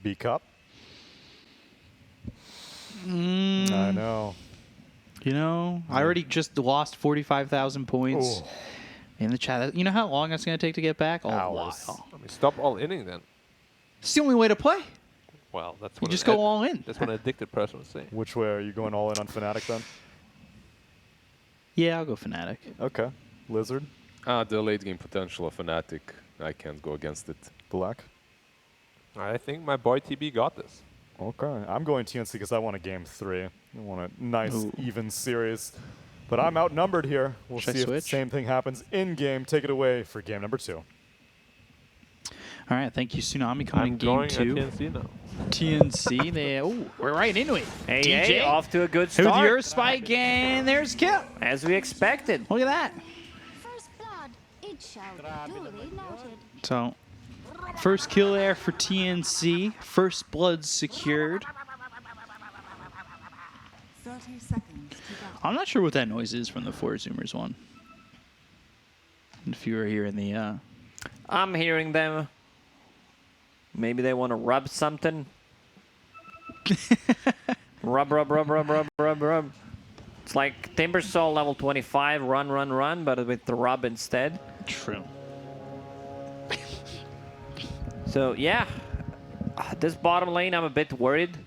B Cup. I know. You know, I already just lost 45,000 points in the chat. You know how long it's going to take to get back? A while. I mean, stop all inning then. It's the only way to play. Well, that's You what just go all in. That's what an addicted person would say. Which way are you going all in on Fnatic then? Yeah, I'll go Fnatic. Okay. Lizard? The late game potential of Fnatic. I can't go against it. Black? I think my boy TB got this. Okay. I'm going TNC because I want a game 3. I want a nice, even series. But I'm outnumbered here. We'll see if the same thing happens in-game. Take it away for game number 2. All right, thank you, Tsunami. Coming in game 2. TNC now. TNC, we're right into it. Hey, DJ, hey, off to a good start. with your spike, and there's kill. As we expected. Look at that. First blood, it shall be duly noted. So, first kill there for TNC. First blood secured. 30 seconds to go. I'm not sure what that noise is from the Four Zoomers one. If you were here in the... I'm hearing them. Maybe they want to rub something. Rub. It's like Timber Soul level 25, run, but with the rub instead. True. So, yeah. This bottom lane, I'm a bit worried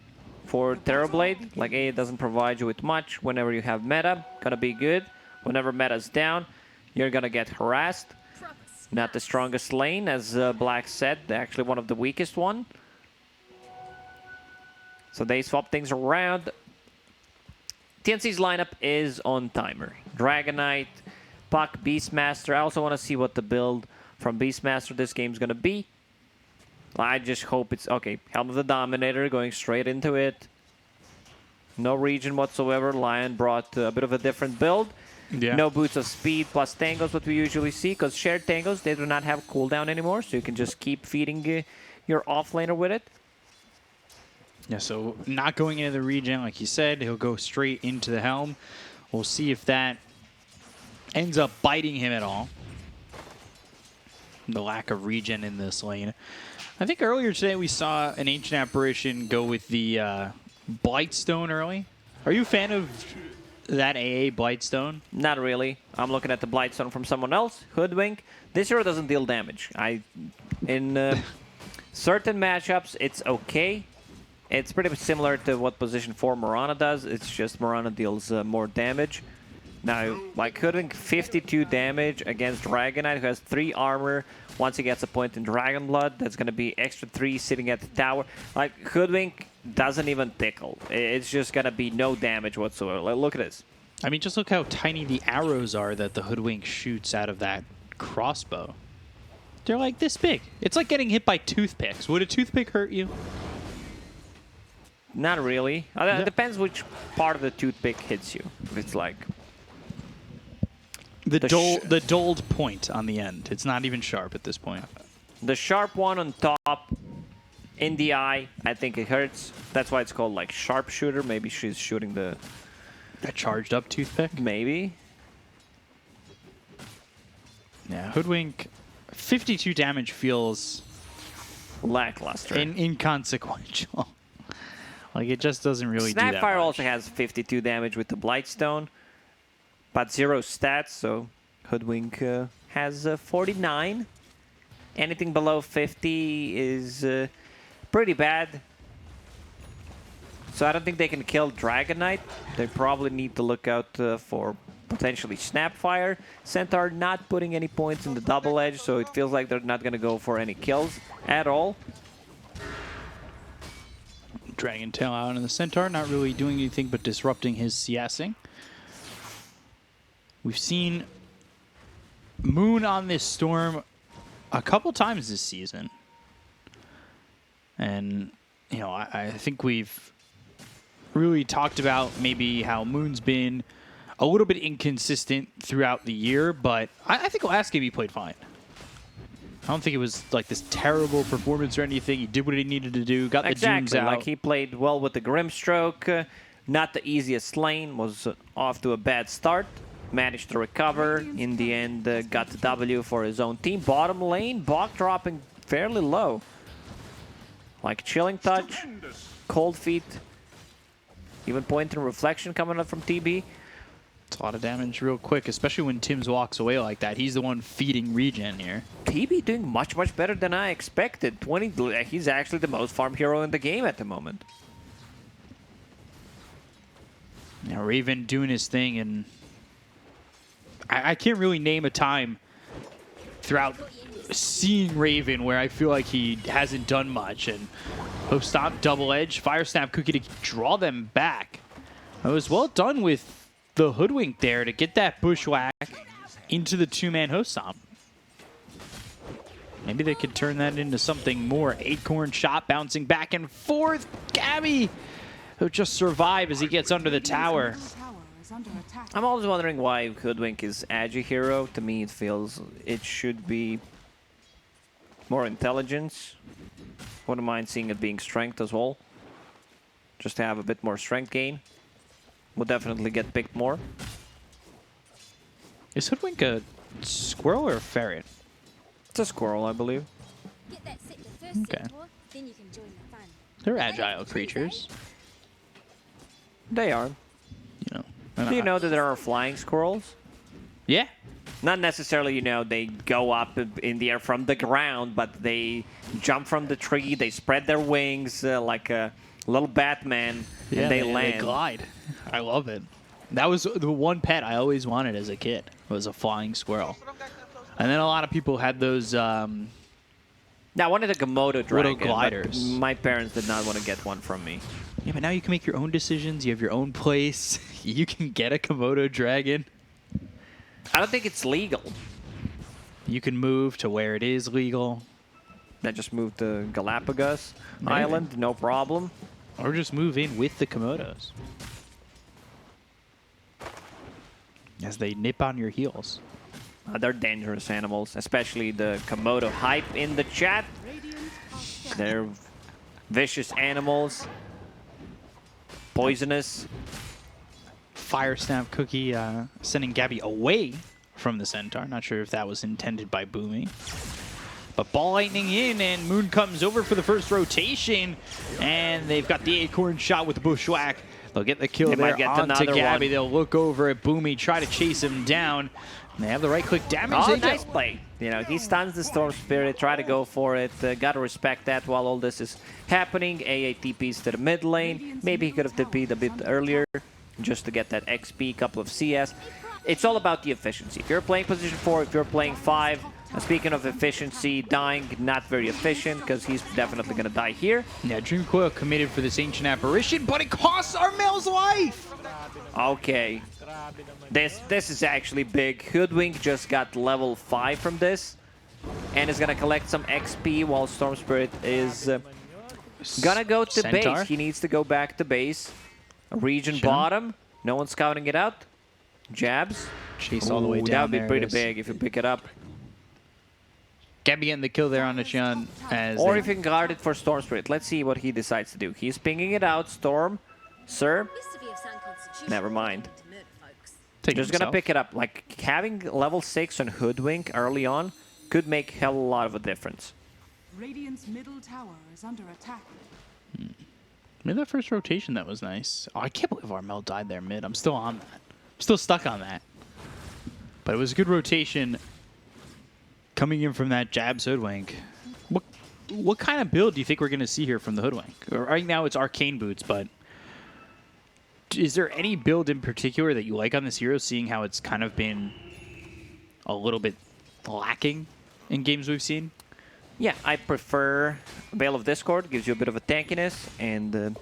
for Terrorblade. Like, it doesn't provide you with much. Whenever you have meta, gonna be good. Whenever meta's down, you're gonna get harassed. Not the strongest lane, as Black said, actually one of the weakest one. So they swap things around. TNC's lineup is on timer. Dragon Knight, Puck, Beastmaster. I also want to see what the build from Beastmaster this game's going to be. I just hope it's... Okay, Helm of the Dominator going straight into it. No region whatsoever. Lion brought a bit of a different build. Yeah. No boots of speed plus tangos, what we usually see, because shared tangos, they do not have cooldown anymore, so you can just keep feeding your offlaner with it. Yeah, so not going into the regen, like you said, he'll go straight into the Helm. We'll see if that ends up biting him at all. The lack of regen in this lane. I think earlier today we saw an Ancient Apparition go with the Blightstone early. Are you a fan of that AA Blightstone? Not really. I'm looking at the Blightstone from someone else. Hoodwink. This hero doesn't deal damage. In certain matchups, it's okay. It's pretty similar to what position 4 Mirana does. It's just Mirana deals more damage. Now, like Hoodwink, 52 damage against Dragon Knight, who has 3 armor. Once he gets a point in Dragon Blood, that's going to be extra 3 sitting at the tower. Like, Hoodwink doesn't even tickle. It's just going to be no damage whatsoever. Like, look at this. I mean, just look how tiny the arrows are that the Hoodwink shoots out of that crossbow. They're like this big. It's like getting hit by toothpicks. Would a toothpick hurt you? Not really. It depends which part of the toothpick hits you. If it's like... The dulled point on the end. It's not even sharp at this point. The sharp one on top, in the eye, I think it hurts. That's why it's called like sharpshooter. Maybe she's shooting the... A charged up toothpick? Maybe. Yeah, Hoodwink, 52 damage feels... lackluster. Inconsequential. Like, it just doesn't really do that Snapfire much. also has 52 damage with the Blightstone, but 0 stats, so Hoodwink has 49. Anything below 50 is pretty bad. So I don't think they can kill Dragon Knight. They probably need to look out for potentially Snapfire. Centaur not putting any points in the double edge, so it feels like they're not going to go for any kills at all. Dragon Tail out in the Centaur, not really doing anything but disrupting his CSing. We've seen Moon on this Storm a couple times this season. And, you know, I think we've really talked about maybe how Moon's been a little bit inconsistent throughout the year, but I think last game he played fine. I don't think it was like this terrible performance or anything. He did what he needed to do, got the dunes out. Like he played well with the Grimstroke. Not the easiest lane, was off to a bad start. Managed to recover. In the end, got the W for his own team. Bottom lane, Bok dropping fairly low. Like Chilling Touch, Cold Feet, even Point and Reflection coming up from TB. It's a lot of damage real quick, especially when Tims walks away like that. He's the one feeding regen here. TB doing much, much better than I expected. He's actually the most farm hero in the game at the moment. Yeah, Raven doing his thing, and I can't really name a time throughout seeing Raven where I feel like he hasn't done much. And Hope Stomp, Double Edge, Fire Snap Cookie to draw them back. It was well done with the Hoodwink there to get that Bushwhack into the two-man Host Stomp. Maybe they could turn that into something more. Acorn shot bouncing back and forth. Gabby, who just survive as he gets under the tower. I'm always wondering why Hoodwink is Agi hero. To me, it feels it should be more intelligence. Wouldn't mind seeing it being strength as well. Just to have a bit more strength gain. Will definitely get picked more. Is Hoodwink a squirrel or a ferret? It's a squirrel, I believe. Get that sector first, Okay. Centaur, then you can join the fun. They're agile creatures. They are. You know. Do you know that there are flying squirrels? Yeah. Not necessarily, you know, they go up in the air from the ground, but they jump from the tree, they spread their wings like a little Batman, Yeah, and they land. They glide. I love it. That was the one pet I always wanted as a kid, was a flying squirrel. And then a lot of people had those... Now, I wanted a Komodo dragon, gliders. but my parents did not want to get one from me. Yeah, but now you can make your own decisions. You have your own place. You can get a Komodo dragon. I don't think it's legal. You can move to where it is legal. I just moved to Galapagos Maybe. Island, no problem. Or just move in with the Komodos. As they nip on your heels. They're dangerous animals, especially the Komodo hype in the chat. They're vicious animals. Poisonous. Fire Snap Cookie sending Gabby away from the Centaur. Not sure if that was intended by Boomy. But Ball Lightning in, and Moon comes over for the first rotation. And they've got the Acorn shot with the Bushwhack. They'll get the kill They there might get onto another Gabby. one. They'll look over at Boomy, try to chase him down. And they have the right-click damage. Oh, They do. nice play. You know, he stuns the Storm Spirit, try to go for it. Gotta respect that while all this is happening. AA TPs to the mid lane. Maybe he could have TP'd a bit earlier just to get that XP, couple of CS. It's all about the efficiency. If you're playing position 4, if you're playing 5, speaking of efficiency, dying, not very efficient, because he's definitely going to die here. Yeah, Dream Coil committed for this Ancient Apparition, but it costs Armel's life! Okay. This is actually big. Hoodwink just got level 5 from this, and is going to collect some XP while Storm Spirit is going to go to Centaur? base. He needs to go back to base. Region Sure. bottom. No one's scouting it out. Jabs. Chase all the way Ooh, down. that would be there it pretty is. big if you pick it up. Gabby getting the kill there on Xian as Or they- if you can guard it for Storm Spirit. Let's see what he decides to do. He's pinging it out. Storm, sir, never mind. take Just gonna himself. pick it up. Like, having level 6 on Hoodwink early on could make hell of a lot of a difference. Radiant's middle tower is under attack. Made that first rotation, that was nice. Oh, I can't believe Armel died there mid. I'm still on that. I'm still stuck on that. But it was a good rotation coming in from that Jabs Hoodwink. What kind of build do you think we're going to see here from the Hoodwink? Right now it's Arcane Boots, but is there any build in particular that you like on this hero, seeing how it's kind of been a little bit lacking in games we've seen? Yeah, I prefer Veil of Discord. Gives you a bit of a tankiness, and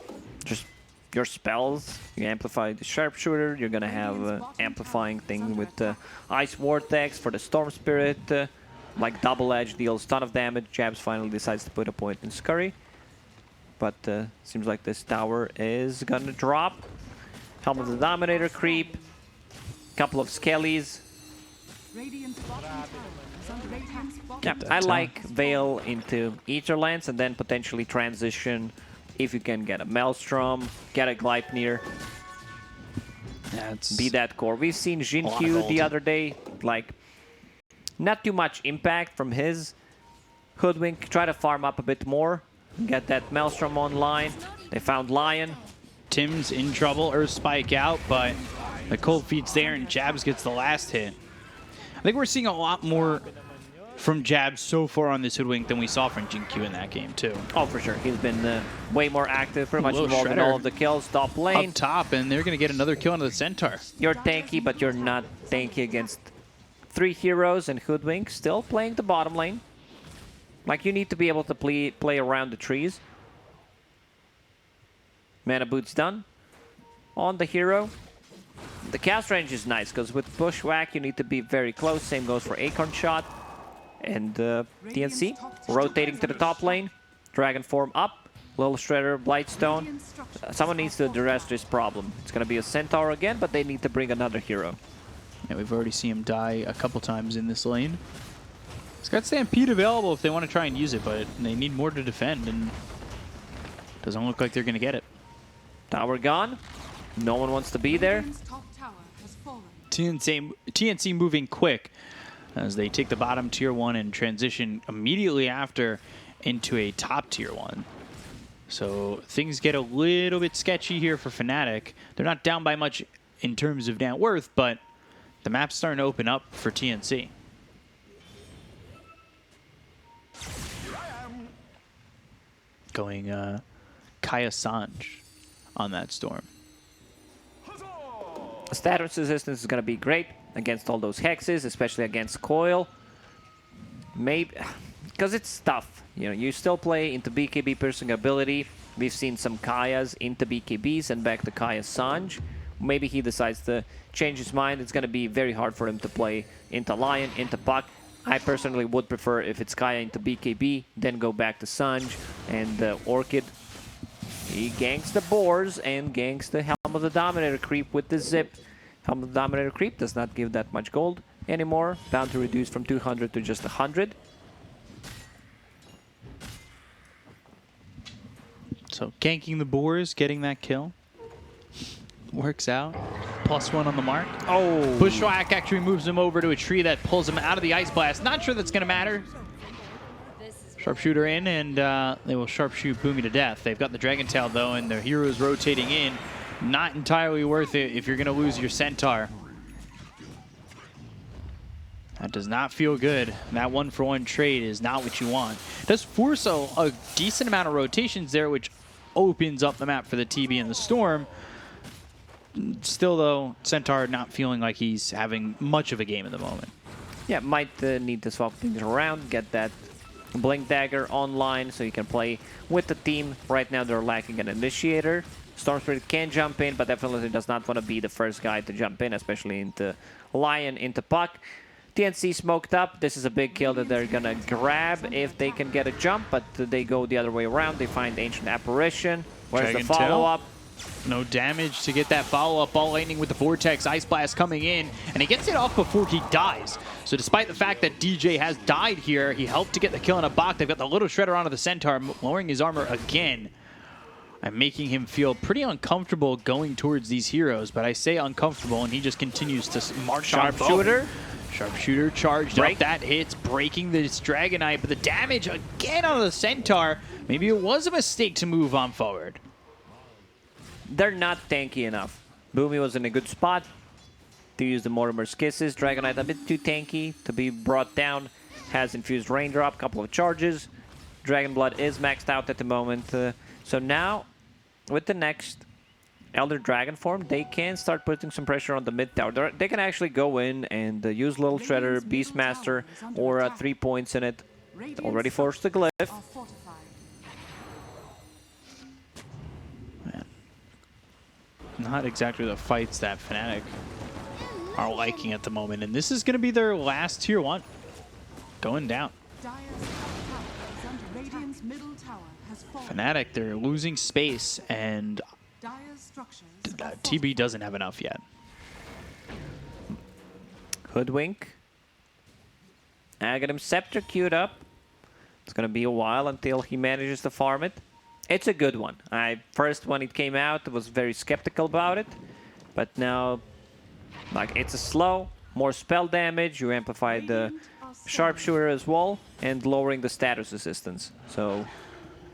just your spells. You amplify the Sharpshooter. You're gonna have amplifying thing with the Ice Vortex for the Storm Spirit. Like Double Edge deals ton of damage. Jabs finally decides to put a point in Scurry. But seems like this tower is gonna drop. Helm of the Dominator creep. Couple of Skellies. Radiant's bottom tower is under attack. Yeah, that I tower. like Veil into Aetherlands and then potentially transition if you can get a Maelstrom, get a Gleipnir, Yeah, it's be that core. We've seen lot of Jinkyu gold. the other day, like, not too much impact from his Hoodwink. Try to farm up a bit more. get that Maelstrom online. They found Lion. Tim's in trouble, Earth Spike out, but the cold feet's there and Jabs gets the last hit. I think we're seeing a lot more from Jabs so far on this Hoodwink than we saw from Jin-Q in that game too. Oh, for sure. He's been way more active, pretty much Little involved in shredder all of the kills. Top lane. Up top, and they're going to get another kill onto the Centaur. You're tanky, but you're not tanky against 3 heroes, and Hoodwink still playing the bottom lane. Like, you need to be able to play around the trees. Mana Boot's done on the hero. The cast range is nice, because with Bushwhack, you need to be very close. Same goes for Acorn Shot. And TNC rotating to the top lane. Dragon Form up. Little Shredder, Blightstone. Someone needs to address this problem. It's going to be a Centaur again, but they need to bring another hero. Yeah, we've already seen him die a couple times in this lane. He's got Stampede available if they want to try and use it, but they need more to defend, and doesn't look like they're going to get it. Tower gone. No one wants to be there. Radiant's top tower has fallen. TNC moving quick as they take the bottom tier 1 and transition immediately after into a top tier 1. So things get a little bit sketchy here for Fnatic. They're not down by much in terms of net worth, but the map's starting to open up for TNC. Going Kaya Sanj on that Storm. Status resistance is going to be great against all those hexes, especially against Coil. Maybe because it's tough. You know, you still play into BKB piercing ability. We've seen some Kayas into BKBs and back to Kaya Sanj. Maybe he decides to change his mind. It's going to be very hard for him to play into Lion, into Puck. I personally would prefer if it's Kaya into BKB, then go back to Sanj and Orchid. He ganks the boars and ganks the Helm of the Dominator creep with the zip. Helm of the Dominator creep does not give that much gold anymore. Bound to reduce from 200 to just 100. So ganking the boars, getting that kill. Works out. +1 on the mark. Oh! Bushwhack actually moves him over to a tree that pulls him out of the Ice Blast. Not sure that's going to matter. Sharpshooter in, and they will sharpshoot Boomy to death. They've got the Dragon Tail, though, and their heroes rotating in. Not entirely worth it if you're going to lose your Centaur. That does not feel good. That 1-for-1 trade is not what you want. It does force a decent amount of rotations there, which opens up the map for the TB and the Storm. Still, though, Centaur not feeling like he's having much of a game at the moment. Yeah, might need to swap things around, get that Blink Dagger online so you can play with the team. Right now they're lacking an initiator. Storm Spirit can jump in, but definitely does not want to be the first guy to jump in, especially into Lion, into Puck. TNC smoked up. This is a big kill that they're going to grab if they can get a jump, but they go the other way around. They find Ancient Apparition. Where's the follow-up? No damage to get that follow-up. Ball lightning with the Vortex. Ice Blast coming in, and he gets it off before he dies. So despite the fact that DJ has died here, he helped to get the kill on a Bach. They've got the little Shredder onto the Centaur, lowering his armor again and making him feel pretty uncomfortable going towards these heroes. But I say uncomfortable, and he just continues to march on Sharpshooter. Sharpshooter charged up. That hits, breaking this Dragonite, but the damage again on the Centaur. Maybe it was a mistake to move on forward. They're not tanky enough. Boomy was in a good spot to use the Mortimer's Kisses. Dragonite a bit too tanky to be brought down. Has infused Raindrop, couple of charges. Dragon Blood is maxed out at the moment. So now, with the next Elder Dragon form, they can start putting some pressure on the mid tower. They can actually go in and use Little Shredder, Beastmaster, or 3 points in it. Already forced the Glyph. Not exactly the fights that Fnatic are liking at the moment. And this is going to be their last tier 1 going down. Fnatic, they're losing space, and TB doesn't have enough yet. Hoodwink. Aghanim Scepter queued up. It's going to be a while until he manages to farm it. It's a good one. First, when it came out, I was very skeptical about it. But now, like, it's a slow, more spell damage. You amplify the Sharpshooter as well, and lowering the status resistance. So,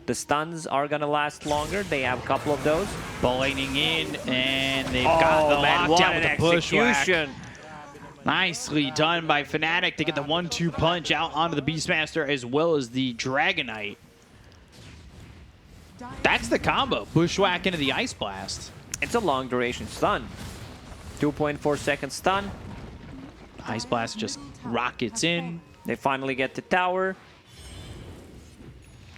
The stuns are gonna last longer. They have a couple of those. Ball lightning in, and they've got the lockdown with the bushwhack. execution. Nicely done by Fnatic to get the 1-2 punch out onto the Beastmaster as well as the Dragonite. That's the combo. Bushwhack into the Ice Blast. It's a long duration stun. 2.4 second stun. Ice Blast just rockets in. They finally get the tower.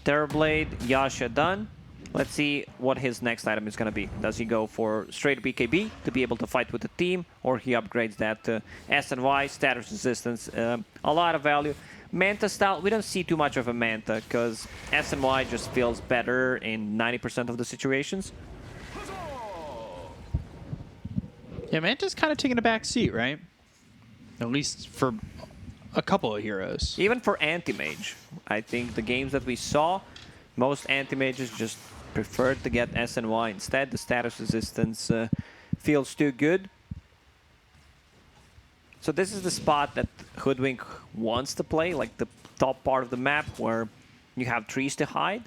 Terrorblade, Yasha done. Let's see what his next item is going to be. Does he go for straight BKB to be able to fight with the team, or he upgrades that to S&Y, status resistance, a lot of value. Manta style, we don't see too much of a Manta because S&Y just feels better in 90% of the situations. Yeah, Manta's kind of taking a back seat, right? At least for a couple of heroes. Even for anti-mage, I think the games that we saw, most anti-mages just preferred to get S&Y instead. The status resistance feels too good. So this is the spot that Hoodwink wants to play, like the top part of the map where you have trees to hide.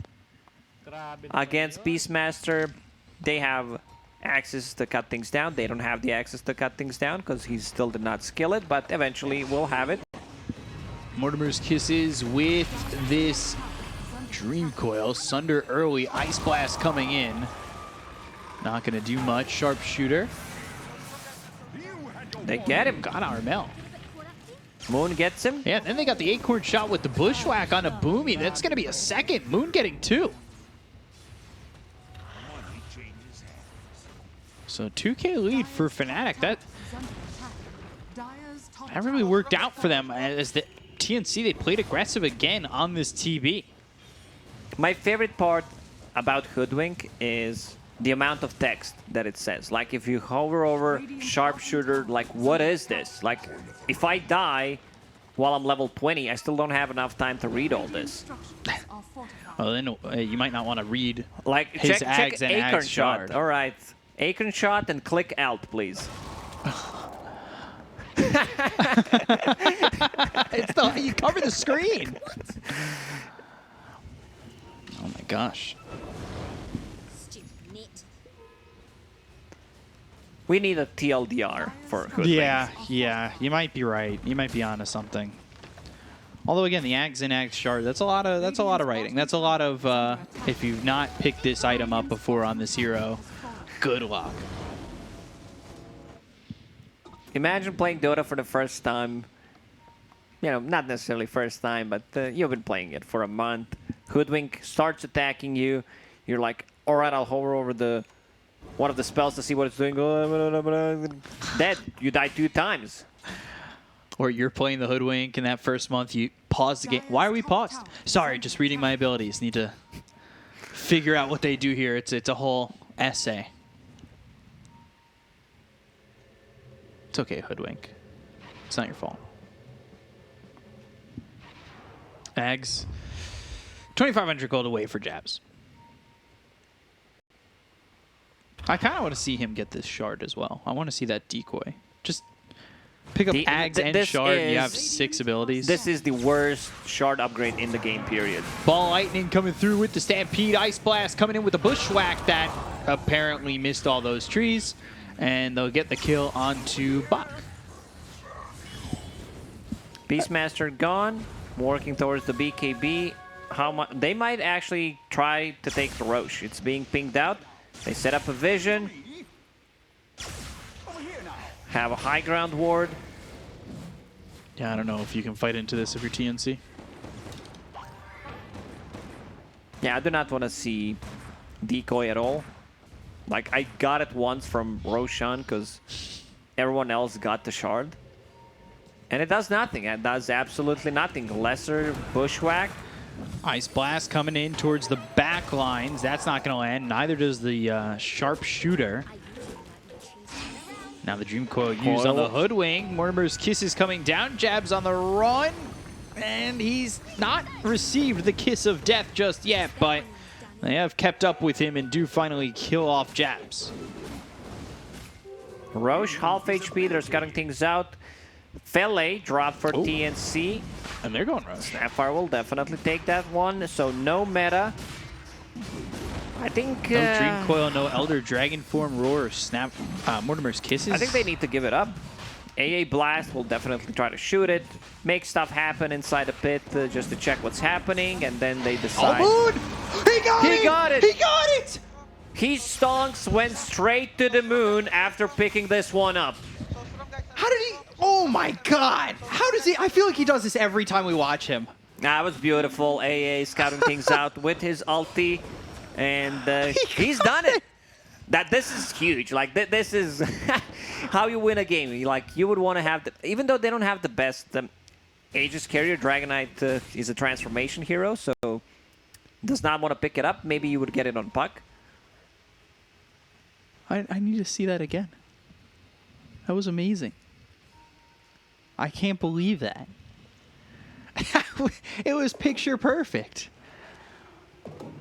Against Beastmaster, they have access to cut things down. They don't have the access to cut things down because he still did not skill it, but eventually will have it. Mortimer's Kisses with this Dream Coil. Sunder early. Ice Blast coming in. Not going to do much. Sharpshooter. They get him. Got Armel. Moon gets him. Yeah, then they got the Acorn shot with the Bushwhack on a Boomy. That's going to be a second. Moon getting 2. So 2K lead for Fnatic. That really worked out for them as the TNC, they played aggressive again on this TB. My favorite part about Hoodwink is the amount of text that it says. Like if you hover over Sharpshooter, like what is this? Like if I die while I'm level 20, I still don't have enough time to read all this. Well, then you might not want to read like his check Ags and Acorn Ags shot. shard. All right, Acorn shot and click Alt, please. It's the you cover the screen. Oh my gosh. We need a TLDR for Hoodwink. Yeah, you might be right. You might be onto something. Although again, the Ags and Ags shard, that's a lot of writing. That's a lot of if you've not picked this item up before on this hero, good luck. Imagine playing Dota for the first time. You know, not necessarily first time, but you've been playing it for a month. Hoodwink starts attacking you. You're like, all right, I'll hover over one of the spells to see what it's doing. Dead. You die 2 times. Or you're playing the Hoodwink in that first month, you pause the game. Why are we paused? Sorry, just reading my abilities. Need to figure out what they do here. It's a whole essay. It's okay, Hoodwink. It's not your fault. Ags. 2,500 gold away for jabs. I kind of want to see him get this shard as well. I want to see that decoy. Just pick up Ags and shard. You have 6 abilities. This is the worst shard upgrade in the game, period. Ball Lightning coming through with the Stampede. Ice Blast coming in with a Bushwhack that apparently missed all those trees. And they'll get the kill onto Buck. Beastmaster gone. Working towards the BKB. How much? They might actually try to take the Roche. It's being pinged out. They set up a vision. Have a high ground ward. Yeah, I don't know if you can fight into this if you're TNC. Yeah, I do not want to see decoy at all. Like, I got it once from Roshan because everyone else got the shard. And it does nothing. It does absolutely nothing. Lesser Bushwhack. Ice Blast coming in towards the back lines. That's not going to land. Neither does the Sharpshooter. Now the Dream Coil used on the Hoodwink. Mortimer's Kisses coming down. Jabs on the run. And he's not received the Kiss of Death just yet, but they have kept up with him and do finally kill off Jabs. Roche, half HP. They're cutting things out. Fele dropped for TNC. And they're going Roche. Snapfire will definitely take that one. So no meta. I think... No Dream Coil, no Elder Dragon Form, Roar, or Snap, Mortimer's Kisses. I think they need to give it up. AA Blast will definitely try to shoot it, make stuff happen inside the pit just to check what's happening, and then they decide... Oh, Moon! He got it! He got it! He got it! He stonks went straight to the moon after picking this one up. How did he? Oh my god! How does he? I feel like he does this every time we watch him. That was beautiful. AA scouting things out with his ulti, and he's done it. This is huge. Like this is how you win a game. Like you would want to have, even though they don't have the best Aegis carrier, Dragonite is a transformation hero, so does not want to pick it up. Maybe you would get it on puck. I need to see that again. That was amazing. I can't believe that. It was picture perfect.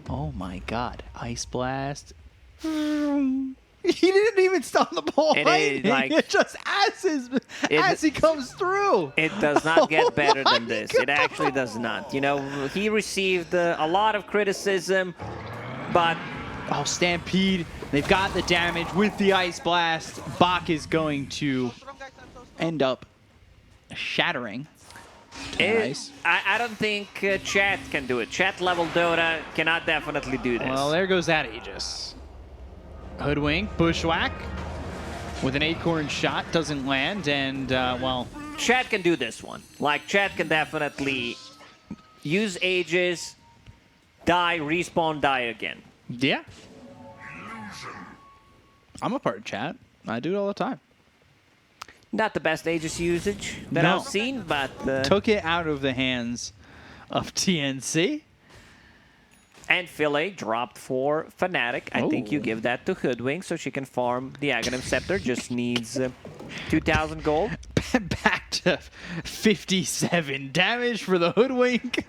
Oh my god. Ice Blast. He didn't even stop the ball. It just as he comes through. It does not get better than this. It actually does not. You know, he received a lot of criticism, but... Oh, Stampede. They've got the damage with the Ice Blast. Bach is going to end up shattering. I don't think Chat can do it. Chat level Dota cannot definitely do this. Well, there goes that Aegis. Hoodwink, Bushwhack with an acorn shot, doesn't land, and, well... Chat can do this one. Like, Chat can definitely use Aegis, die, respawn, die again. Yeah. I'm a part of Chat. I do it all the time. Not the best Aegis usage that I've seen, but... Took it out of the hands of TNC. And Filet dropped for Fnatic. I think you give that to Hoodwink so she can farm the Aghanim Scepter. Just needs 2,000 gold. Back to 57 damage for the Hoodwink.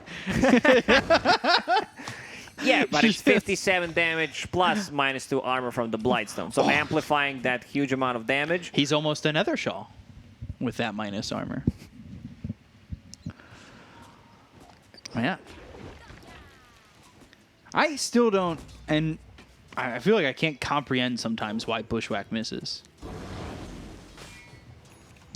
Yeah, but it's 57 damage plus -2 armor from the Blightstone. So amplifying that huge amount of damage. He's almost another Shaw with that minus armor. Yeah. I still don't, and I feel like I can't comprehend sometimes why Bushwhack misses.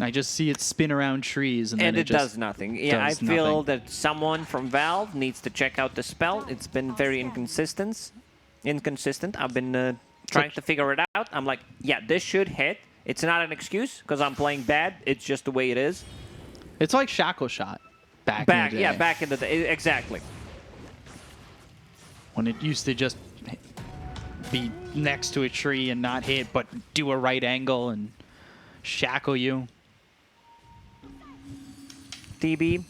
I just see it spin around trees and then it just does nothing. Yeah, I feel that someone from Valve needs to check out the spell. It's been very inconsistent. I've been trying to figure it out. I'm like, yeah, this should hit. It's not an excuse because I'm playing bad. It's just the way it is. It's like Shackle Shot back in the day. Yeah, back in the day. Exactly. When it used to just be next to a tree and not hit, but do a right angle and shackle you. TB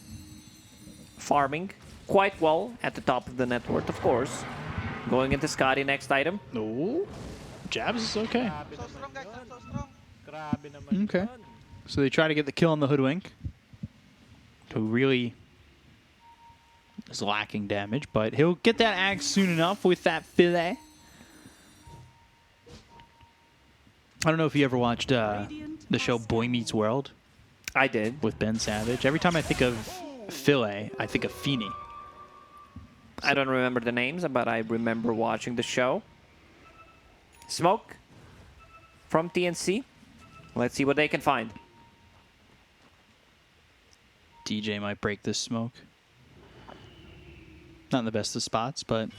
farming quite well at the top of the net worth, of course. Going into Scotty next item. No. Jabs is okay. Okay. So they try to get the kill on the Hoodwink, who really is lacking damage, but he'll get that axe soon enough with that Filet. I don't know if you ever watched the show Boy Meets World. I did. With Ben Savage. Every time I think of Filet, I think of Feeny. I don't remember the names, but I remember watching the show. Smoke from TNC. Let's see what they can find. DJ might break this smoke. Not in the best of spots, but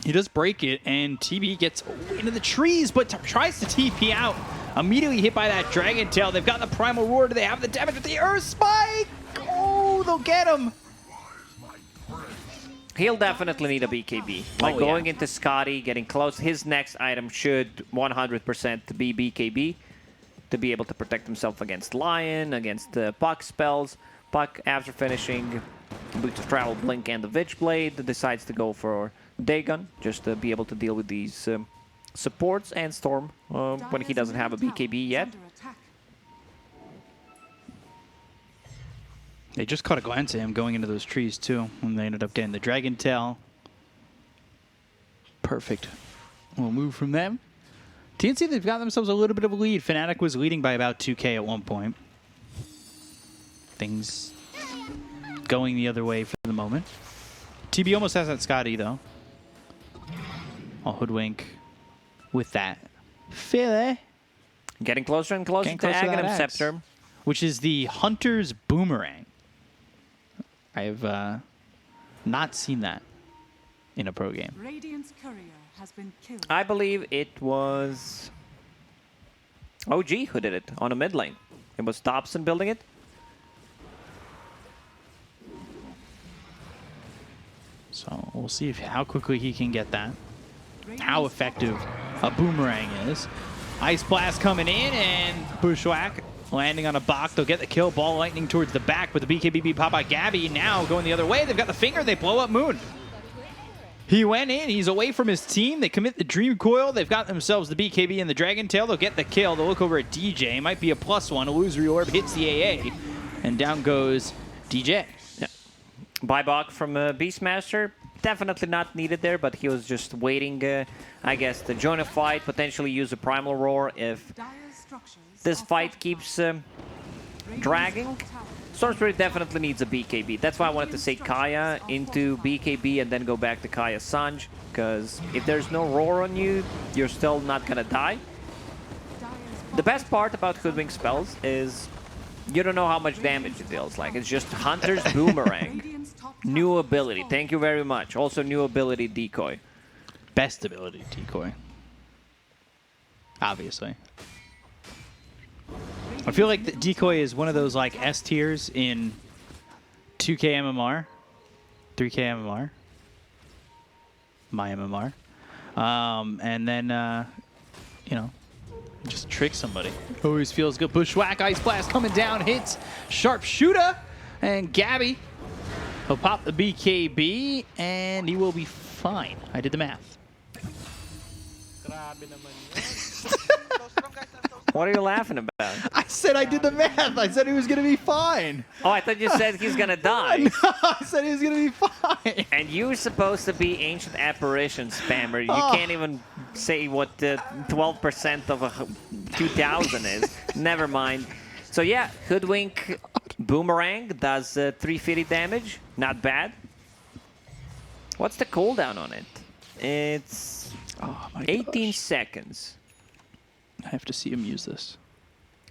he does break it, and TB gets into the trees, but tries to TP out. Immediately hit by that Dragon Tail. They've got the Primal Roar. Do they have the damage with the Earth Spike? Oh, they'll get him. He'll definitely need a BKB. Like going into Scotty, getting close. His next item should 100% be BKB to be able to protect himself against Lion, against the Puck spells. Puck, after finishing Boots of Travel, Blink, and the Witchblade, decides to go for Dagon just to be able to deal with these supports and Storm when he doesn't have a BKB yet. They just caught a glance at him going into those trees too, and they ended up getting the Dragon Tail. Perfect. We'll move from them. TNC, they've got themselves a little bit of a lead. Fnatic was leading by about 2K at one point. Things going the other way for the moment. TB almost has that Scotty though. I'll hoodwink with that Philly. Getting closer and closer to Aghanim Scepter. Which is the Hunter's Boomerang. I've not seen that in a pro game. Radiant's courier has been killed. I believe it was OG who did it on a mid lane. It was Dobson building it. So we'll see how quickly he can get that. How effective a boomerang is. Ice Blast coming in and Bushwhack landing on a Bach. They'll get the kill. Ball lightning towards the back, but the BKB pop out. Gabby now going the other way. They've got the finger. They blow up Moon. He went in. He's away from his team. They commit the Dream Coil. They've got themselves the BKB and the Dragon Tail. They'll get the kill. They'll look over at DJ. Might be a +1. Illusory Orb hits the AA. And down goes DJ. Yeah. Buyback from Beastmaster. Definitely not needed there, but he was just waiting, I guess, to join a fight, potentially use a Primal Roar if this fight keeps dragging. Storm Spirit definitely needs a BKB. That's why I wanted to say Kaya into BKB and then go back to Kaya Sanj, because if there's no Roar on you, you're still not gonna die. The best part about Hoodwink spells is you don't know how much damage it deals. Like, it's just Hunter's Boomerang. New ability. Thank you very much. Also new ability, Decoy. Best ability, Decoy. Obviously. I feel like the Decoy is one of those like S tiers in 2K MMR, 3K MMR, my MMR, and then you know, just trick somebody. Always feels good. Bushwhack, Ice Blast coming down, hits Sharpshooter, and Gabby. He'll pop the BKB, and he will be fine. I did the math. What are you laughing about? I said I did the math. I said he was going to be fine. Oh, I thought you said he's gonna die. No, I said he was going to be fine. And you're supposed to be Ancient Apparition spammer. You can't even say what 12% of a 2,000 is. Never mind. So yeah, Hoodwink Boomerang does 350 damage. Not bad. What's the cooldown on it? It's 18 seconds. I have to see him use this.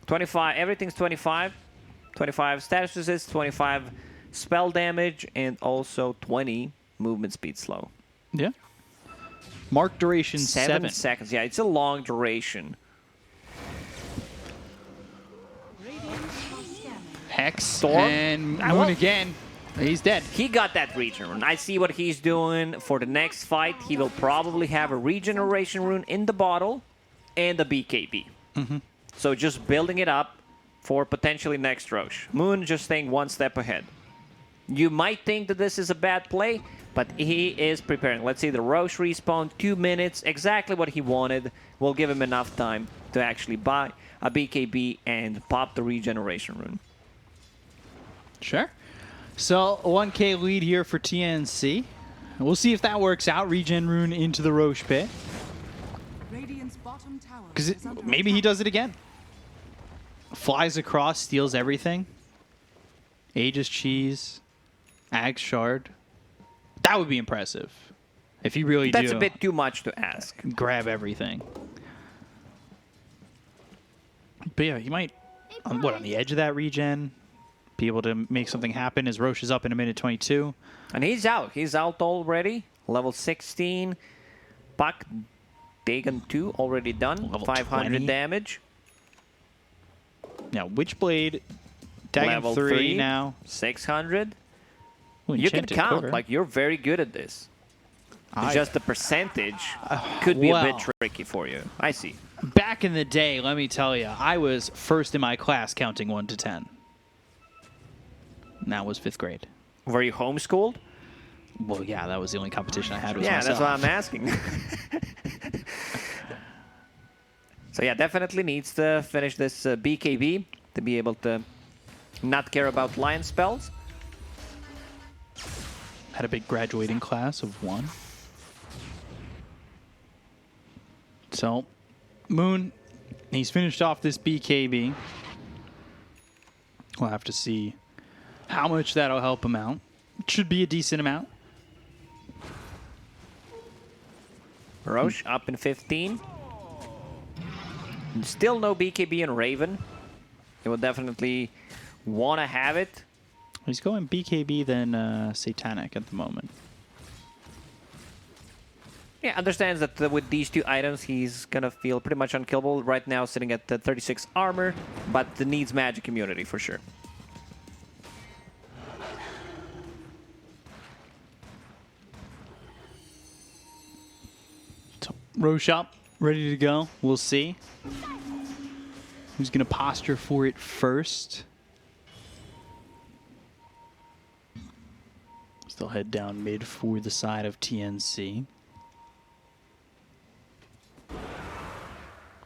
25. Everything's 25. 25 status resist, 25 spell damage, and also 20 movement speed slow. Yeah. Mark duration 7 seconds. Yeah, it's a long duration. Hex. Storm. And Moon again. He's dead. He got that regen rune. I see what he's doing for the next fight. He will probably have a regeneration rune in the bottle and a BKB. So just building it up for potentially next Rosh. Moon just staying one step ahead. You might think that this is a bad play, but he is preparing. Let's see the Rosh respawn, 2 minutes, exactly what he wanted. Will give him enough time to actually buy a BKB and pop the regeneration rune. Sure. So 1K lead here for TNC. We'll see if that works out. Regen rune into the Rosh pit. Because maybe he does it again. Flies across, steals everything. Aegis cheese. Ag shard. That would be impressive. If he really That's a bit too much to ask. Grab everything. But yeah, he might, on the edge of that regen, be able to make something happen as Rosh is up in a minute 22. And he's out. He's out already. Level 16. Puck Dagon 2 already done. Level 500 20. damage. Now, Witchblade, Dagon Level 3 now. 600. Ooh, You can Enchanted count. Quiver. Like, you're very good at this. I- Just the percentage could be a bit well. tricky for you. I see. Back in the day, let me tell you, I was first in my class counting 1 to 10. And that was 5th grade. Were you homeschooled? Well, yeah, that was the only competition I had with Yeah, myself. that's what I'm asking. So yeah, definitely needs to finish this BKB to be able to not care about lion spells. Had a big graduating class of 1. So, Moon, he's finished off this BKB. We'll have to see how much that'll help him out. It should be a decent amount. Roche up in 15. Still no BKB and Raven. He will definitely want to have it. He's going BKB then Satanic at the moment. Yeah, understands that with these two items, he's gonna feel pretty much unkillable. Right now, sitting at the 36 armor, but needs magic immunity for sure. So, Roche up, ready to go. We'll see who's gonna posture for it first. Still head down mid for the side of TNC.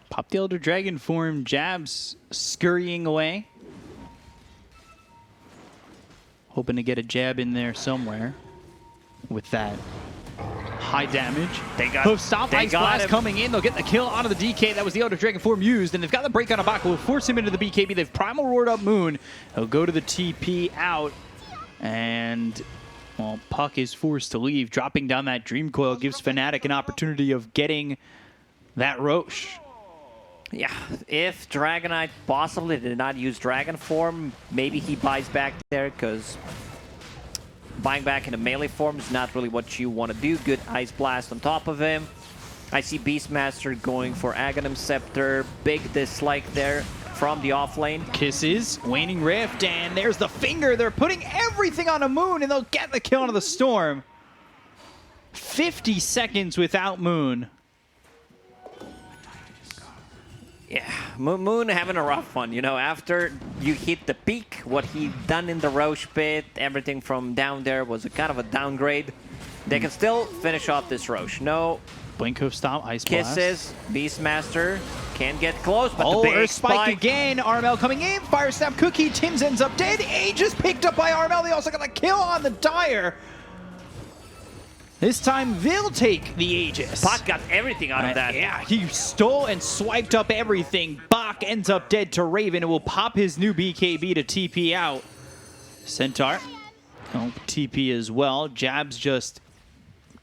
Pop the Elder Dragon form, Jabs scurrying away. Hoping to get a jab in there somewhere with that high damage. They got Hoof stop, Ice Blast him. coming in. They'll get the kill onto the DK. That was the Elder Dragon form used, and they've got the break on Abaka. Will force him into the BKB. They've primal roared up Moon. He'll go to the TP out, and well, Puck is forced to leave. Dropping down that Dream Coil gives Fnatic an opportunity of getting that Roche. Yeah, if Dragonite possibly did not use Dragon form, maybe he buys back there, because buying back in a melee form is not really what you want to do. Good Ice Blast on top of him. I see Beastmaster going for Aghanim Scepter. Big dislike there from the offlane. Kisses, Waning Rift, and there's the finger. They're putting everything on a Moon, and they'll get the kill onto the Storm. 50 seconds without Moon. Yeah, Moon having a rough one. You know, after you hit the peak, what he done in the Roche pit, everything from down there was a kind of a downgrade. They can still finish off this Roche. No Blink Hoof Stomp, Ice Blast. kisses. Beastmaster can get close, but Oh, the big Earth Spike again. Armel coming in. Fire Snap Cookie. Tims ends up dead. Aegis picked up by Armel. They also got the kill on the Dire. This time they'll take the Aegis. Puck got everything out of that. Yeah, he stole and swiped up everything. Bach ends up dead to Raven and will pop his new BKB to TP out. Centaur. Oh, TP as well. Jab's just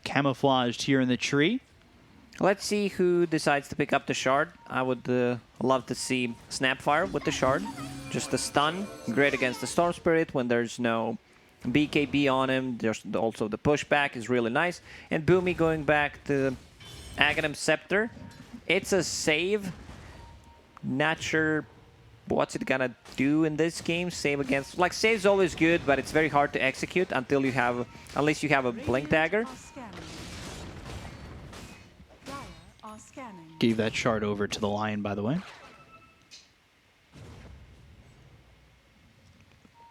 camouflaged here in the tree. Let's see who decides to pick up the shard. I would love to see Snapfire with the shard. Just a stun. Great against the Storm Spirit when there's no BKB on him. There's also the pushback is really nice. And Boomy going back to Aghanim Scepter. It's a save. Not sure what's it gonna do in this game. Save against, like, save's always good, but it's very hard to execute until you have, unless you have a Blink Dagger. Gave that shard over to the Lion, by the way.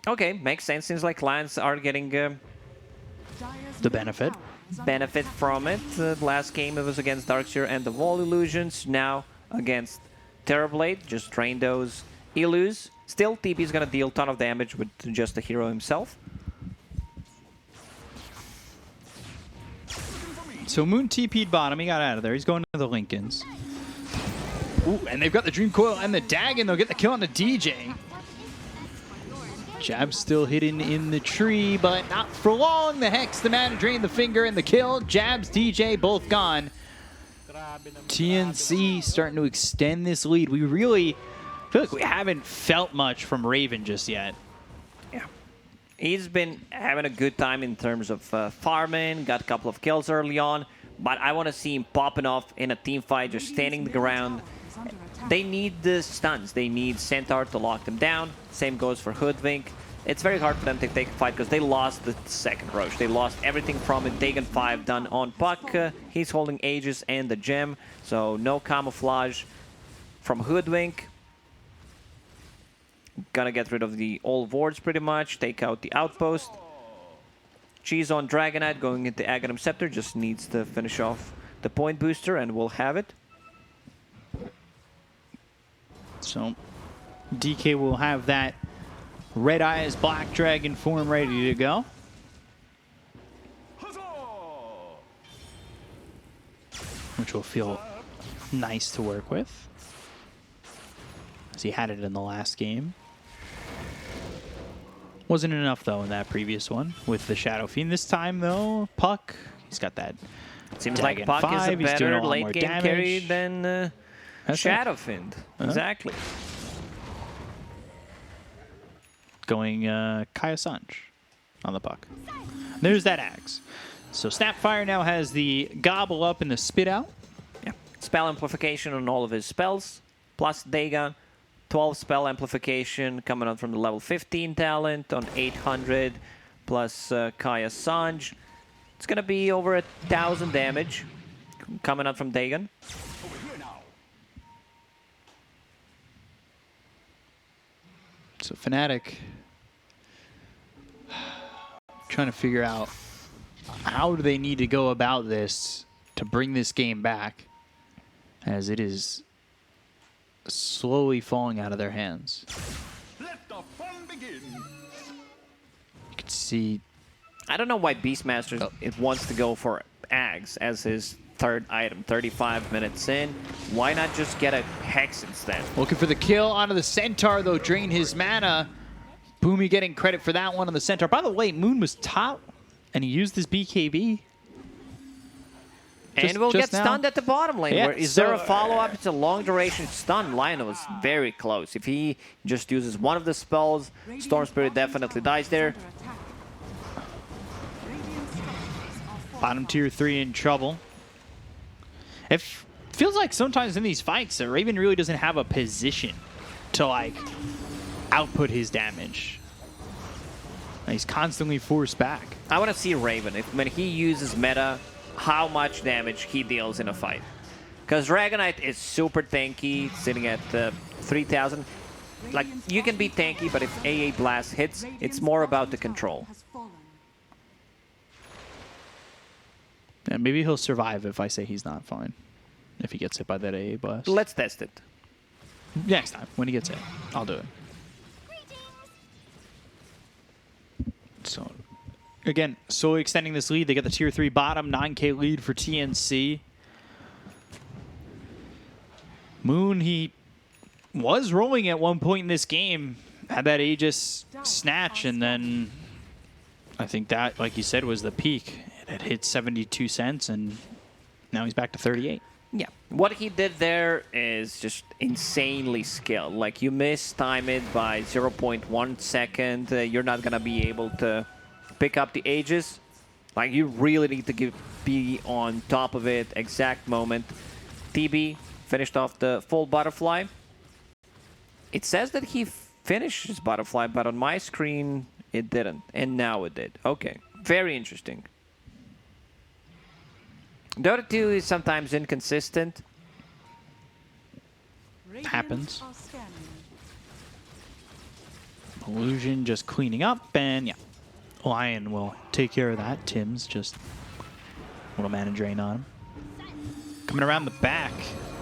Okay, makes sense. Seems like Lions are getting The benefit. from it. Last game it was against Darkseer and the Wall Illusions. Now against Terrorblade. Just drain those Illus. Still, TP is going to deal a ton of damage with just the hero himself. So Moon TP'd bottom. He got out of there. He's going to the Lincolns. Ooh, and they've got the Dream Coil and the Dagon. They'll get the kill on the DJ. Jab still hidden in the tree, but not for long. The Hex, the Mana Drain, the Finger, and the kill. Jabs, DJ, both gone. TNC starting to extend this lead. We really feel like we haven't felt much from Raven just yet. Yeah. He's been having a good time in terms of farming, got a couple of kills early on, but I want to see him popping off in a team fight, just standing the ground. They need the stuns. They need Centaur to lock them down. Same goes for Hoodwink. It's very hard for them to take a fight because they lost the second Roche. They lost everything from it. Dagon 5 done on Puck. He's holding Aegis and the gem, so no camouflage from Hoodwink. Gonna get rid of the old wards pretty much. Take out the outpost. Cheese on Dragonite going into Aghanim Scepter. Just needs to finish off the point booster and we'll have it. So DK will have that Red Eyes Black Dragon form ready to go. Which will feel nice to work with, as he had it in the last game. Wasn't enough though in that previous one with the Shadow Fiend. This time though, Puck, he's got that Seems like Dagon Puck is a 5, he's doing a better lot late more game carry damage. than That's Shadowfiend. Exactly. Going Kaya Sanj on the Puck. There's that Axe. So Snapfire now has the Gobble Up and the Spit Out. Yeah. Spell amplification on all of his spells, plus Dagon. 12 spell amplification coming out from the level 15 talent on 800, plus Kaya Sanj. It's going to be over 1,000 damage coming out from Dagon. So Fnatic trying to figure out how do they need to go about this to bring this game back, as it is slowly falling out of their hands. Let the fun begin. You can see I don't know why Beastmaster it wants to go for Ags as his third item. 35 minutes in. Why not just get a Hex instead? looking for the kill onto the Centaur, though, drain his mana. Boomy getting credit for that one on the Centaur. By the way, Moon was top, and he used his BKB. And we'll get now. stunned at the bottom lane. Yeah, Is there a follow-up? It's a long-duration stun. Lion was very close. If he just uses one of the spells, Storm Spirit definitely dies there. Bottom tier 3 in trouble. It feels like sometimes in these fights, Raven really doesn't have a position to, like, output his damage. He's constantly forced back. I want to see Raven, when he uses meta, how much damage he deals in a fight. Because Dragonite is super tanky, sitting at 3,000. Like, you can be tanky, but if AA Blast hits, it's more about the control. Yeah, maybe he'll survive if I say he's not fine. If he gets hit by that AA blast. Let's test it. Next time, when he gets hit, I'll do it. So, again, slowly extending this lead. They get the tier 3 bottom, 9k lead for TNC. Moon, he was rolling at one point in this game, had that Aegis snatch, and then I think that, like you said, was the peak. It had hit 72 cents, and now he's back to 38. Yeah, what he did there is just insanely skilled. Like, you mistime it by 0.1 second, you're not gonna be able to pick up the Aegis. Like, you really need to be on top of it, exact moment. TB finished off the full butterfly. It says that he finished his butterfly, but on my screen, it didn't. And now it did. Okay, very interesting. Dota 2 is sometimes inconsistent. Happens. Illusion just cleaning up, and yeah, Lion will take care of that. Tim's just a little mana drain on him. Coming around the back,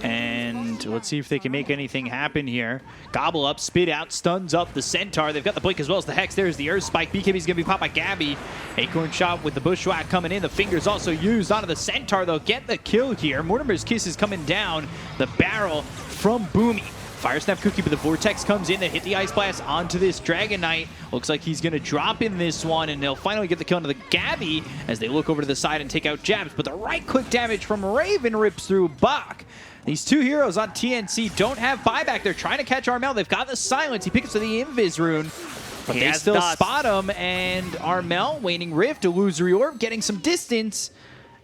and let's see if they can make anything happen here. Gobble Up, Spit Out, stuns up the Centaur. They've got the Blink as well as the Hex. There's the Earth Spike. BKB's going to be popped by Gabby. Acorn Shot with the Bushwhack coming in. The Fingers also used onto the Centaur. They'll get the kill here. Mortimer's Kiss is coming down. The barrel from Boomy. Fire Snap Cookie, but the Vortex comes in. They hit the Ice Blast onto this Dragon Knight. Looks like he's going to drop in this one, and they'll finally get the kill onto the Gabby as they look over to the side and take out jabs. But the right-click damage from Raven rips through Bach. These two heroes on TNC don't have buyback. They're trying to catch Armel. They've got the silence. He picks up the Invis rune, but they still spot him. And Armel, Waning Rift, Illusory Orb, getting some distance.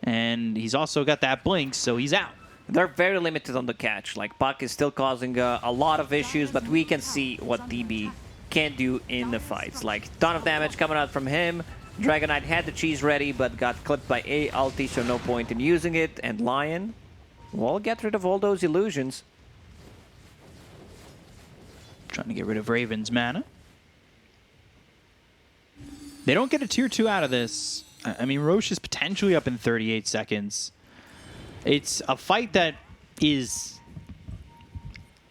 And he's also got that blink, so he's out. They're very limited on the catch. Like, Puck is still causing a lot of issues, but we can see what DB can do in the fights. Like, ton of damage coming out from him. Dragon Knight had the cheese ready, but got clipped by A ulti, so no point in using it. And Lion will get rid of all those illusions. Trying to get rid of Raven's mana. They don't get a tier 2 out of this. I mean, Roche is potentially up in 38 seconds. It's a fight that is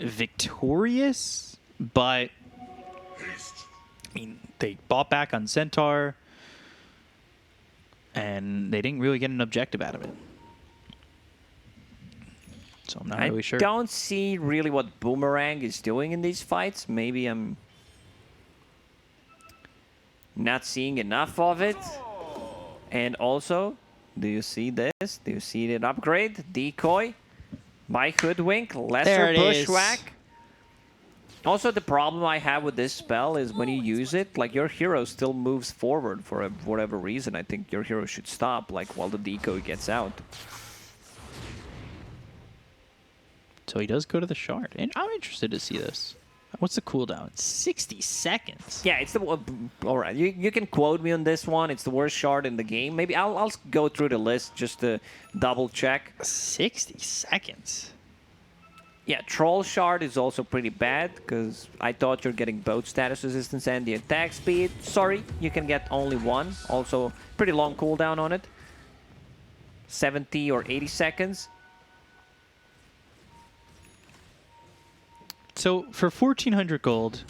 victorious, but I mean, they bought back on Centaur, and they didn't really get an objective out of it. So I'm not really sure. I don't see really what Boomerang is doing in these fights. Maybe I'm not seeing enough of it. And also, Do you see this? Do you see an upgrade? Decoy by Hoodwink, There lesser it is. Bushwhack. Also, the problem I have with this spell is when you use it, like your hero still moves forward for whatever reason. I think your hero should stop, like while the decoy gets out. So he does go to the shard. And I'm interested to see this. What's the cooldown? 60 seconds. Yeah, it's the all right. You can quote me on this one. It's the worst shard in the game. Maybe I'll go through the list just to double check. 60 seconds. Yeah, Troll Shard is also pretty bad because I thought you're getting both status resistance and the attack speed. Sorry, you can get only one. Also, pretty long cooldown on it. 70 or 80 seconds. So for 1,400 gold,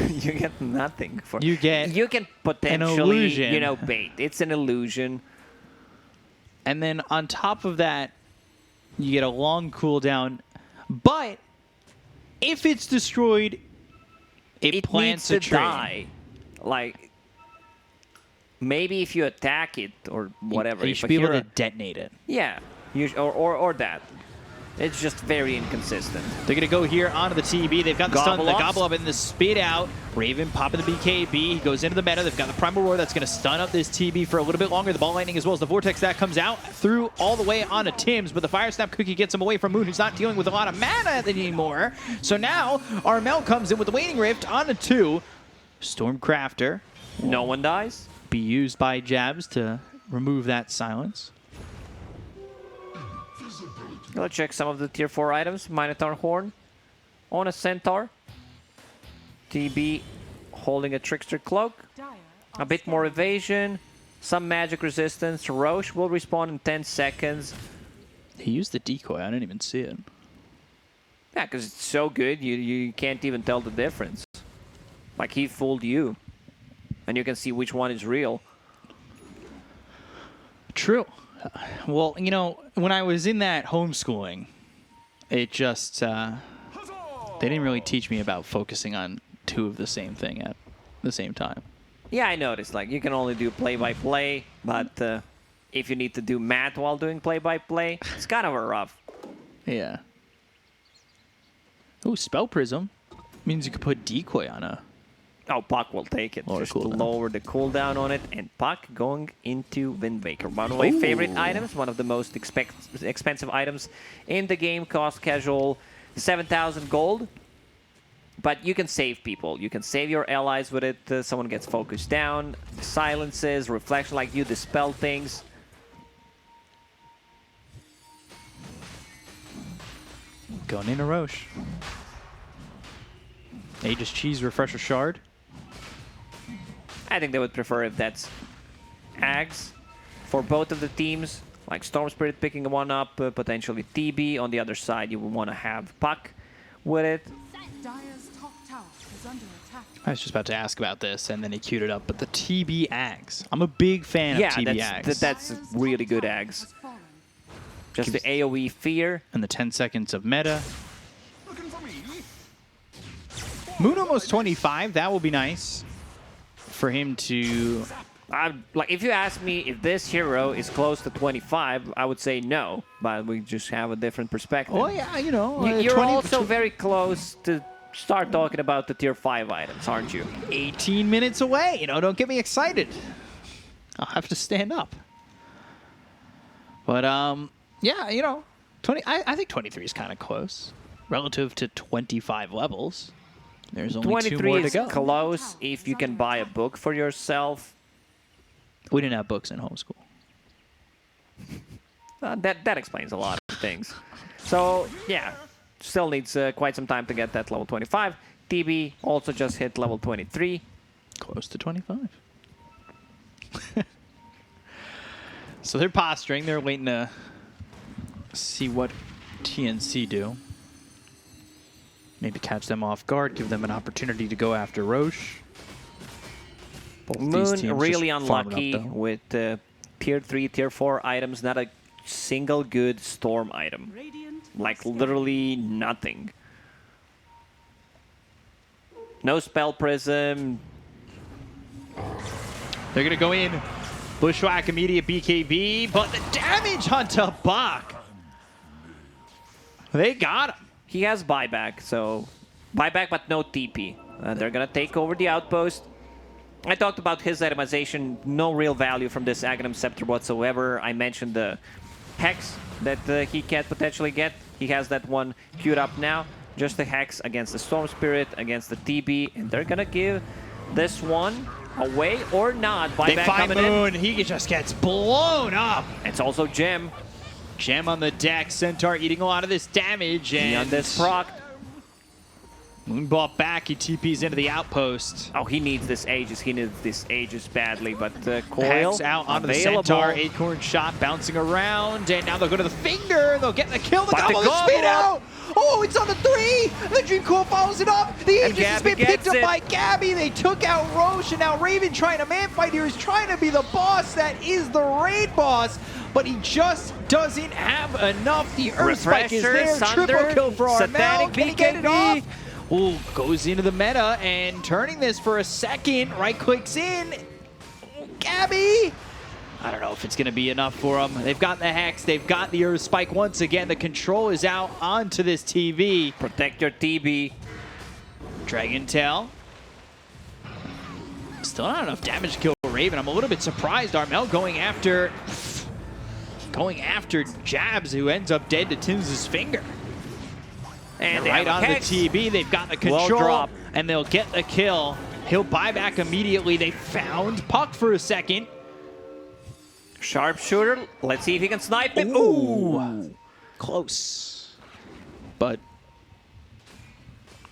You get nothing for. You get You can potentially, illusion. you know, bait. It's an illusion. and then on top of that, you get a long cooldown. But if it's destroyed, it It plants needs a to tree. die. Like maybe if you attack it or whatever. You if should a be able hero- to detonate it. Yeah, or that. It's just very inconsistent. They're going to go here onto the TB. They've got the stun, the Gobble ups. gobble up, and the spit out. Raven popping the BKB. He goes into the meta. They've got the Primal Roar that's going to stun up this TB for a little bit longer. The Ball Lightning as well as the Vortex that comes out through all the way onto Tim's, but the Fire Snap Cookie gets him away from Moon, who's not dealing with a lot of mana anymore. So now Armel comes in with the Waning Rift onto 2. Stormcrafter No one dies. be used by Jabs to remove that silence. Let's check some of the tier 4 items. Minotaur Horn on a Centaur. TB holding a Trickster Cloak. Dire A bit more evasion. Some magic resistance. Roche will respawn in 10 seconds. He used the decoy. I didn't even see it. Yeah, because it's so good, you can't even tell the difference. Like, he fooled you. And you can see which one is real. True. Well, you know, when I was in that homeschooling, it just, they didn't really teach me about focusing on 2 of the same thing at the same time. Yeah, I noticed. Like, you can only do play-by-play, but if you need to do math while doing play-by-play, it's kind of a rough. Yeah. Ooh, Spell Prism. Means you could put decoy on a... Oh, Puck will take it. Lower Just cooldown. lower the cooldown on it. And Puck going into Windbreaker. One of my favorite items. One of the most expensive items in the game. Cost casual 7,000 gold. But you can save people. You can save your allies with it. Someone gets focused down. Silences, reflection, like you dispel things. Going into Roche. Aegis Cheese Refresher Shard. I think they would prefer if that's Ags for both of the teams. Like Storm Spirit picking one up, potentially TB. On the other side, you would want to have Puck with it. Dire's top tower is under attack. I was just about to ask about this, and then he queued it up. But the TB Ags. I'm a big fan Yeah, of TB Ags. that's really good Ags. Has fallen. Just the AoE fear. And the 10 seconds of meta. Moon almost 25. That will be nice for him to... Like, if you ask me if this hero is close to 25, I would say no. But we just have a different perspective. Oh, yeah, you know. You're 20 also very close to start talking about the tier 5 items, aren't you? 18 minutes away. You know, don't get me excited. I'll have to stand up. But, yeah, you know, 20. I think 23 is kind of close relative to 25 levels. There's only 2 23 more to is go. close if you can buy a book for yourself. We didn't have books in homeschool. That explains a lot of things. So, yeah, still needs quite some time to get that level 25. TB also just hit level 23. Close to 25. So they're posturing. They're waiting to see what TNC do. Maybe catch them off guard, give them an opportunity to go after Roche. Both these Moon teams really just farming unlucky up, though. with tier 3, tier 4 items. Not a single good storm item. Radiant Like, literally nothing. No Spell Prism. They're going to go in. Bushwhack, immediate BKB, but the damage onto Buck. They got him. He has buyback, so buyback but no TP. They're gonna take over the outpost. I talked about his itemization, no real value from this Aghanim Scepter whatsoever. I mentioned the Hex that he can potentially get. He has that one queued up now. Just the Hex against the Storm Spirit, against the TB, and they're gonna give this one away or not. They Buyback find coming Moon, in. he just gets blown up. It's also Gem. Gem on the deck, Centaur eating a lot of this damage, and On this proc. Moon bought back, he TPs into the outpost. Oh, he needs this Aegis. He needs this Aegis badly, but Coil Hex out onto the available. Centaur, Acorn shot bouncing around, and now they'll go to the finger, they'll get the kill, the But the gobble, the spin gobble. out! Oh, it's on the 3! The Dream Coil follows it up! The And Aegis has Gabby been picked gets up it. by Gabby! They took out Roche, and now Raven trying to man-fight here. He's trying to be the boss that is the raid boss, but he just doesn't have enough. The Earth Spike is Refresher, there, Sunder, triple kill for Armel. Satanic Can he get it BKB? off? Ooh, goes into the meta and turning this for a second. Right clicks in. Gabby. I don't know if it's going to be enough for them. They've got the Hex. They've got the Earth Spike once again. The control is out onto this TV. Protect your TB. Dragon Tail. Still not enough damage to kill Raven. I'm a little bit surprised. Armel going after Jabs, who ends up dead to Tim's finger. And they Right have on a the Hex. TB, they've got the Well control, dropped. and they'll get the kill. He'll buy back immediately. They found Puck for a second. Sharpshooter. Let's see if he can snipe him. Ooh. Close. But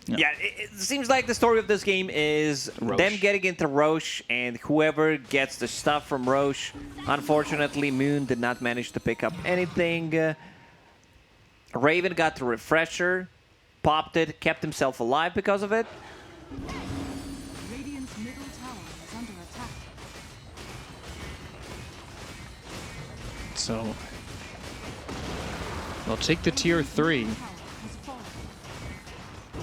Yeah, it seems like the story of this game is Roche. them getting into Roche, and whoever gets the stuff from Roche. Unfortunately, Moon did not manage to pick up anything. Raven got the refresher, popped it, kept himself alive because of it. Radiant's middle tower is under attack. so they'll take the tier 3, Tower has fallen.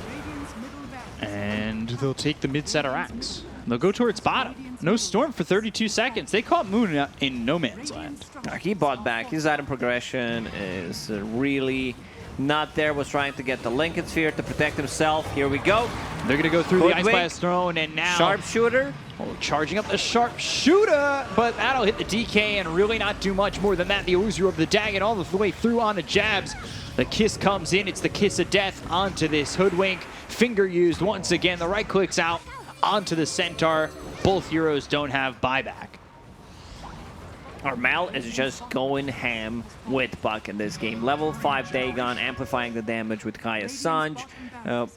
Radiant's middle barracks. and they'll take the mid-set Arax. They'll go towards bottom. No Storm for 32 seconds. They caught Moon in no man's land. He bought back. His item progression is really not there. Was trying to get the Lincoln Sphere to protect himself. Here we go. They're going to go through the Ice Hoodwink. Blast Throne, and now Sharpshooter. charging up the Sharpshooter, but that'll hit the DK and really not do much more than that. The Ozu of the Dagon all the way through onto Jabs. The kiss comes in. It's the kiss of death onto this Hoodwink. Finger used once again. The right clicks out onto the Centaur. Both heroes don't have buyback. Armel is just going ham with Puck in this game. Level 5 Dagon, amplifying the damage with Kaya Sanj.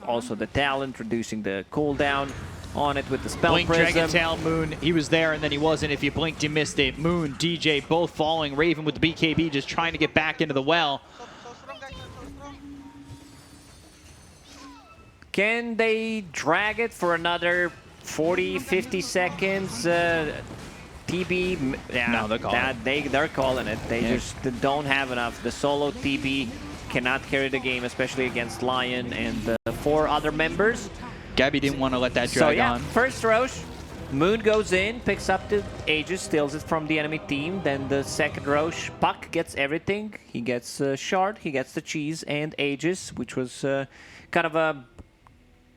Also the talent, reducing the cooldown on it with the Spell Blink, Prism. Dragon Tail, Moon. He was there and then he wasn't. If you blinked, you missed it. Moon, DJ, both falling. Raven with the BKB just trying to get back into the well. Can they drag it for another 40, 50 seconds? TB, yeah, No, they're calling it. They're calling it. They Yeah. just don't have enough. The solo TB cannot carry the game, especially against Lion and the 4 other members. Gabby didn't want to let that So drag yeah, on. first Roche, Moon goes in, picks up the Aegis, steals it from the enemy team. Then the second Roche, Puck gets everything. He gets Shard, he gets the cheese and Aegis, which was kind of a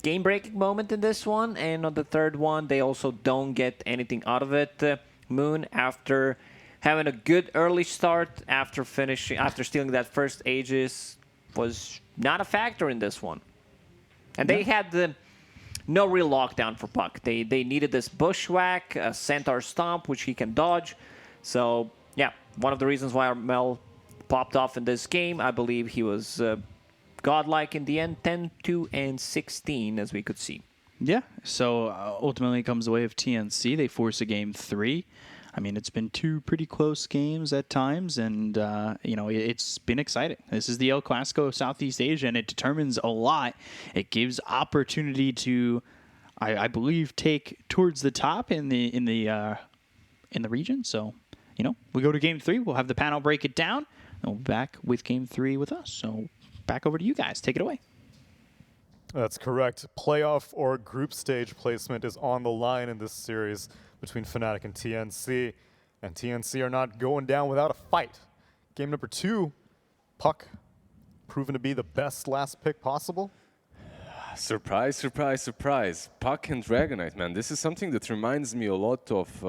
game-breaking moment in this one. And on the third one, they also don't get anything out of it. Moon, after having a good early start, after stealing that first Aegis, was not a factor in this one. And they had no real lockdown for Puck. They needed this Bushwhack, a Centaur Stomp, which he can dodge. So, yeah, one of the reasons why Armel popped off in this game. I believe he was godlike in the end, 10-2 and 16, as we could see. Yeah, so ultimately it comes the way of TNC. They force a game 3. I mean, it's been 2 pretty close games at times, and, you know, it's been exciting. This is the El Clasico of Southeast Asia, and it determines a lot. It gives opportunity to, I believe, take towards the top in the region. So, you know, we go to game 3. We'll have the panel break it down, and we'll be back with game 3 with us. So back over to you guys. Take it away. That's correct. Playoff or group stage placement is on the line in this series between Fnatic and TNC. And TNC are not going down without a fight. Game number 2, Puck, proven to be the best last pick possible. Surprise, surprise, surprise. Puck and Dragonite, man. This is something that reminds me a lot of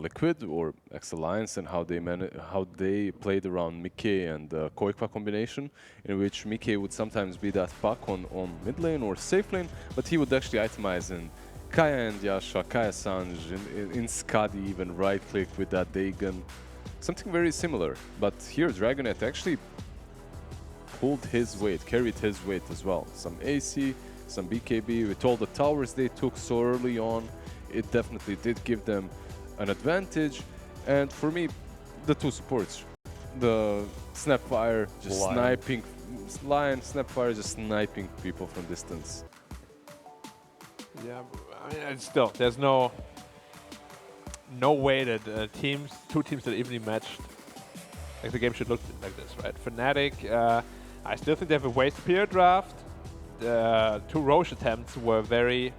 Liquid or X-Alliance and how they played around Mickey and Koikwa combination, in which Mickey would sometimes be that Puck on mid lane or safe lane, but he would actually itemize in Kaya and Yasha, Kaya Sanj, in Skadi, even right-click with that Dagon. Something very similar, but here Dragonite actually pulled his weight, carried his weight as well. Some AC, some BKB, with all the towers they took so early on, it definitely did give them an advantage. And for me, the 2 supports, the Snapfire just sniping, Snapfire just sniping people from distance. Yeah, I mean, it's still, there's no way that two teams that are evenly matched, like the game should look like this, right? Fnatic, I still think they have a way superior draft. The 2 Roche attempts were very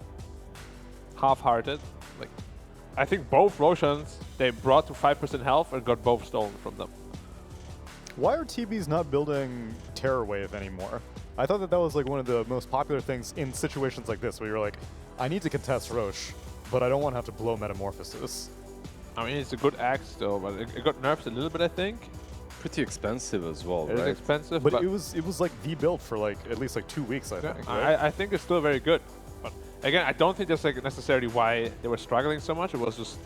half-hearted. Like, I think both Roshans they brought to 5% health and got both stolen from them. Why are TBs not building Terror Wave anymore? I thought that was like one of the most popular things in situations like this, where you're like, I need to contest Roche, but I don't want to have to blow Metamorphosis. I mean, it's a good axe though, but it got nerfed a little bit, I think. Pretty expensive as well, It right? is expensive, But it was like the build for like at least like 2 weeks, I think. Right? I think it's still very good. But again, I don't think that's like necessarily why they were struggling so much. It was just